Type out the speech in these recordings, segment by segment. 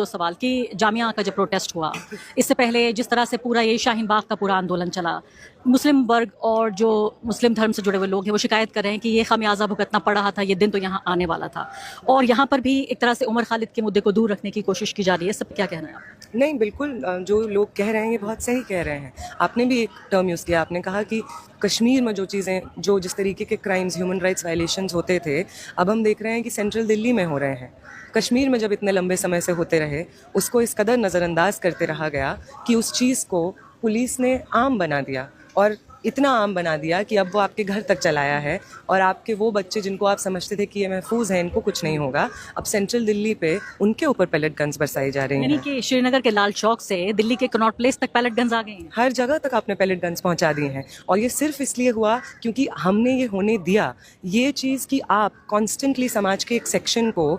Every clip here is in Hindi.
दो सवाल कि जामिया का जब प्रोटेस्ट हुआ, इससे पहले जिस तरह से पूरा ये शाहीन बाग का पूरा आंदोलन चला, मुस्लिम वर्ग और जो मुस्लिम धर्म से जुड़े हुए लोग हैं वो शिकायत कर रहे हैं कि ये खमियाजा भुगतना पड़ रहा था, ये दिन तो यहाँ आने वाला था। और यहाँ पर भी एक तरह से उमर खालिद के मुद्दे को दूर रखने की कोशिश की जा रही है। सब क्या कहना है आप? नहीं, बिल्कुल जो लोग कह रहे हैं ये बहुत सही कह रहे हैं। आपने भी एक टर्म यूज़ किया, आपने कहा कि कश्मीर में जो चीज़ें, जो जिस तरीके के क्राइम्स, ह्यूमन राइट्स वायलेशंस होते थे, अब हम देख रहे हैं कि सेंट्रल दिल्ली में हो रहे हैं। कश्मीर में जब इतने लंबे समय से होते रहे, उसको इस कदर नज़रअंदाज करते रहा गया कि उस चीज़ को पुलिस ने आम बना दिया, और इतना आम बना दिया कि अब वो आपके घर तक चलाया है। और आपके वो बच्चे जिनको आप समझते थे कि ये महफूज हैं, इनको कुछ नहीं होगा, अब सेंट्रल दिल्ली पे उनके ऊपर पैलेट गन्स बरसाई जा रही हैं। यानी कि श्रीनगर के लाल चौक से दिल्ली के कनॉट प्लेस तक पैलेट गन्स आ गए हैं। हर जगह तक आपने पैलेट गन्स पहुंचा दिए हैं, और ये सिर्फ इसलिए हुआ क्योंकि हमने ये होने दिया। ये चीज़ कि आप कॉन्स्टेंटली समाज के एक सेक्शन को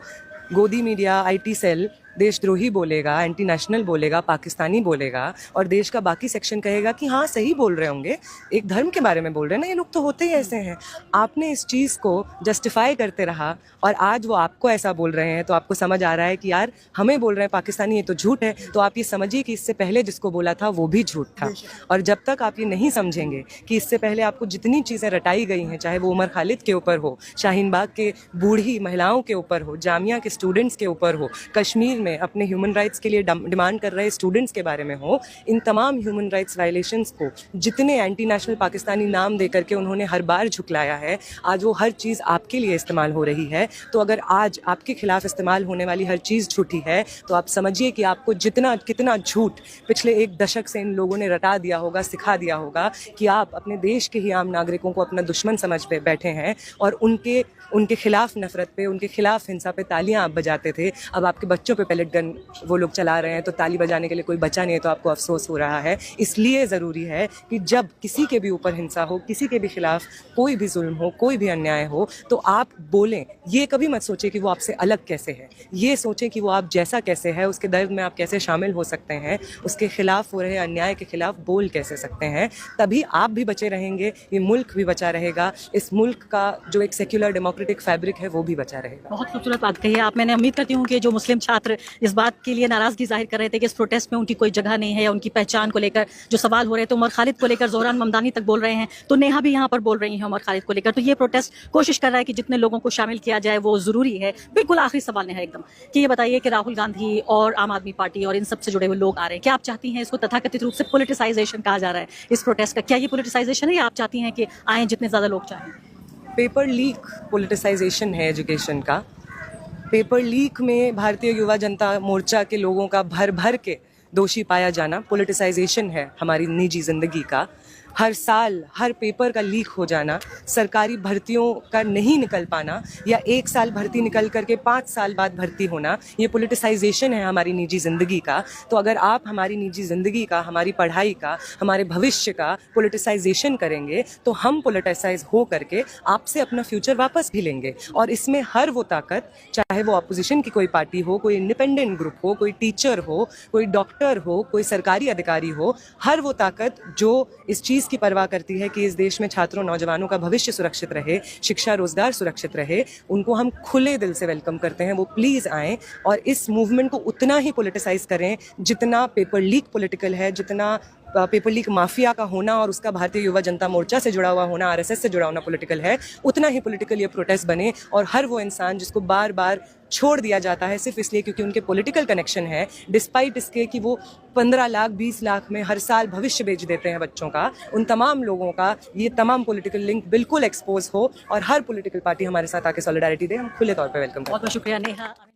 गोदी मीडिया, IT सेल देशद्रोही बोलेगा, एंटी नेशनल बोलेगा, पाकिस्तानी बोलेगा, और देश का बाकी सेक्शन कहेगा कि हाँ सही बोल रहे होंगे, एक धर्म के बारे में बोल रहे हैं ना, ये लोग तो होते ही ऐसे हैं। आपने इस चीज़ को जस्टिफाई करते रहा, और आज वो आपको ऐसा बोल रहे हैं तो आपको समझ आ रहा है कि यार हमें बोल रहे हैं पाकिस्तानी, ये तो झूठ है। तो आप ये समझिए कि इससे पहले जिसको बोला था वो भी झूठ था। और जब तक आप ये नहीं समझेंगे कि इससे पहले आपको जितनी चीज़ें रटाई गई हैं, चाहे वो उमर खालिद के ऊपर हो, शाहीन बाग के बूढ़ी महिलाओं के ऊपर हो, जामिया के स्टूडेंट्स के ऊपर हो, कश्मीर में अपने ह्यूमन राइट्स के लिए डिमांड कर रहे स्टूडेंट्स के बारे में हो, इन तमाम ह्यूमन राइट्स वायलेशंस को जितने एंटी नेशनल पाकिस्तानी नाम दे करके उन्होंने हर बार झुकलाया है, आज वो हर चीज़ आपके लिए इस्तेमाल हो रही है। तो अगर आज आपके खिलाफ इस्तेमाल होने वाली हर चीज़ झूठी है, तो आप समझिए कि आपको कितना झूठ पिछले एक दशक से इन लोगों ने रटा दिया होगा, सिखा दिया होगा कि आप अपने देश के ही आम नागरिकों को अपना दुश्मन समझ पे बैठे हैं, और उनके खिलाफ नफरत पे, उनके खिलाफ हिंसा पे तालियां आप बजाते थे। अब आपके बच्चों पे पैलेट गन वो लोग चला रहे हैं, तो ताली बजाने के लिए कोई बचा नहीं है, तो आपको अफसोस हो रहा है। इसलिए ज़रूरी है कि जब किसी के भी ऊपर हिंसा हो, किसी के भी खिलाफ कोई भी जुल्म हो, कोई भी अन्याय हो, तो आप बोलें। ये कभी मत सोचें कि वो आपसे अलग कैसे है, ये सोचें कि वो आप जैसा कैसे है, उसके दर्द में आप कैसे शामिल हो सकते हैं, उसके खिलाफ हो रहे अन्याय के खिलाफ बोल कैसे सकते हैं। तभी आप भी बचे रहेंगे, ये मुल्क भी बचा रहेगा, इस मुल्क का जो एक सेक्युलर डेमोक्रेटिक फैब्रिक है वो भी बचा रहेगा। बहुत खूबसूरत बात कही है आप। मैंने उम्मीद करती हूँ कि जो मुस्लिम छात्र इस बात के लिए नाराजगी जाहिर कर रहे थे कि इस प्रोटेस्ट में उनकी कोई जगह नहीं है, या उनकी पहचान को लेकर जो सवाल हो रहे थे, उमर खालिद को लेकर ज़ोहरान ममदानी तक बोल रहे हैं, तो नेहा भी यहाँ पर बोल रही हैं उमर खालिद को लेकर। तो ये प्रोटेस्ट कोशिश कर रहा है कि जितने लोगों को शामिल किया जाए वो ज़रूरी है। बिल्कुल आखिरी सवाल नेहा एकदम कि ये बताइए कि राहुल गांधी और आम आदमी पार्टी और इन सबसे जुड़े हुए लोग आ रहे हैं, क्या आप चाहती हैं इसको तथाकथित रूप से पोलिटिसाइजेशन कहा जा रहा है इस प्रोटेस्ट का, क्या ये पोलिटिसाइजेशन है, या आप चाहती हैं कि आएँ जितने ज़्यादा लोग चाहें? पेपर लीक पोलिटिसाइजेशन है एजुकेशन का। पेपर लीक में भारतीय युवा जनता मोर्चा के लोगों का भर भर के दोषी पाया जाना पोलिटिसाइजेशन है हमारी निजी ज़िंदगी का। हर साल हर पेपर का लीक हो जाना, सरकारी भर्तियों का नहीं निकल पाना, या एक साल भर्ती निकल करके 5 साल बाद भर्ती होना, ये पोलिटिसाइजेशन है हमारी निजी ज़िंदगी का। तो अगर आप हमारी निजी ज़िंदगी का, हमारी पढ़ाई का, हमारे भविष्य का पोलिटिसाइजेशन करेंगे, तो हम पोलिटिसाइज हो करके आपसे अपना फ्यूचर वापस भी लेंगे। और इसमें हर वो ताकत, चाहे वो अपोजिशन की कोई पार्टी हो, कोई इंडिपेंडेंट ग्रुप हो, कोई टीचर हो, कोई डॉक्टर हो, कोई सरकारी अधिकारी हो, हर वो ताकत जो इस चीज़ की परवाह करती है कि इस देश में छात्रों, नौजवानों का भविष्य सुरक्षित रहे, शिक्षा रोजगार सुरक्षित रहे, उनको हम खुले दिल से वेलकम करते हैं। वो प्लीज़ आएँ और इस मूवमेंट को उतना ही पोलिटिसाइज करें जितना पेपर लीक पॉलिटिकल है, जितना पेपर लीक माफिया का होना और उसका भारतीय युवा जनता मोर्चा से जुड़ा हुआ होना, RSS से जुड़ा होना पॉलिटिकल है, उतना ही पॉलिटिकल ये प्रोटेस्ट बने। और हर वो इंसान जिसको बार बार छोड़ दिया जाता है सिर्फ इसलिए क्योंकि उनके पॉलिटिकल कनेक्शन है, डिस्पाइट इसके कि वो 15 लाख 20 लाख में हर साल भविष्य बेच देते हैं बच्चों का, उन तमाम लोगों का ये तमाम पॉलिटिकल लिंक बिल्कुल एक्सपोज हो, और हर पॉलिटिकल पार्टी हमारे साथ आके सॉलिडारिटी दे। हम खुले तौर पर वेलकम करते हैं। बहुत बहुत शुक्रिया नेहा।